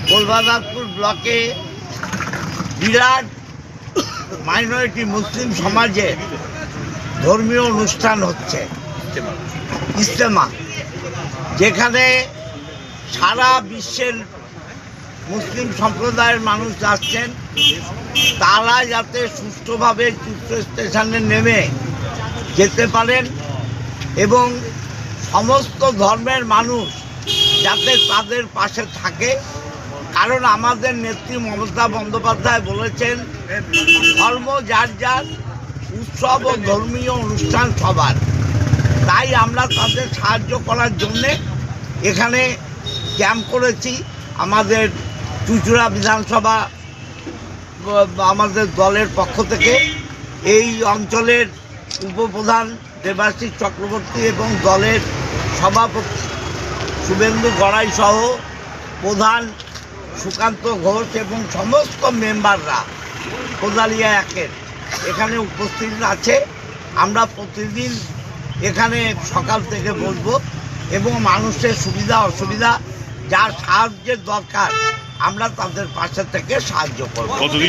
কলবাদাতপুর ব্লকে বিরাট মাইনরিটি মুসলিম সমাজে ধর্মীয় অনুষ্ঠান হচ্ছে ইজতেমা, যেখানে সারা বিশ্বের মুসলিম সম্প্রদায়ের মানুষ যাচ্ছেন। তারা যাতে সুষ্ঠুভাবে তীর্থ স্টেশনে নেমে যেতে পারেন এবং সমস্ত ধর্মের মানুষ যাতে তাদের পাশে থাকে। কারণ আমাদের নেত্রী মমতা বন্দ্যোপাধ্যায় বলেছেন, ধর্ম যার যার, উৎসব ও ধর্মীয় অনুষ্ঠান সবার। তাই আমরা তাদের সাহায্য করার জন্যে এখানে ক্যাম্প করেছি। আমাদের চুঁচুড়া বিধানসভা আমাদের দলের পক্ষ থেকে এই অঞ্চলের উপপ্রধান দেবাশিস চক্রবর্তী এবং দলের সভাপতি শুভেন্দু গড়াই সহ প্রধান সুকান্ত ঘোষ এবং সমস্ত মেম্বাররা কোদালিয়া একের এখানে উপস্থিত আছে। আমরা প্রতিদিন এখানে সকাল থেকে বসবো এবং মানুষের সুবিধা অসুবিধা যার সাহায্যের দরকার আমরা তাদের পাশে থেকে সাহায্য করব।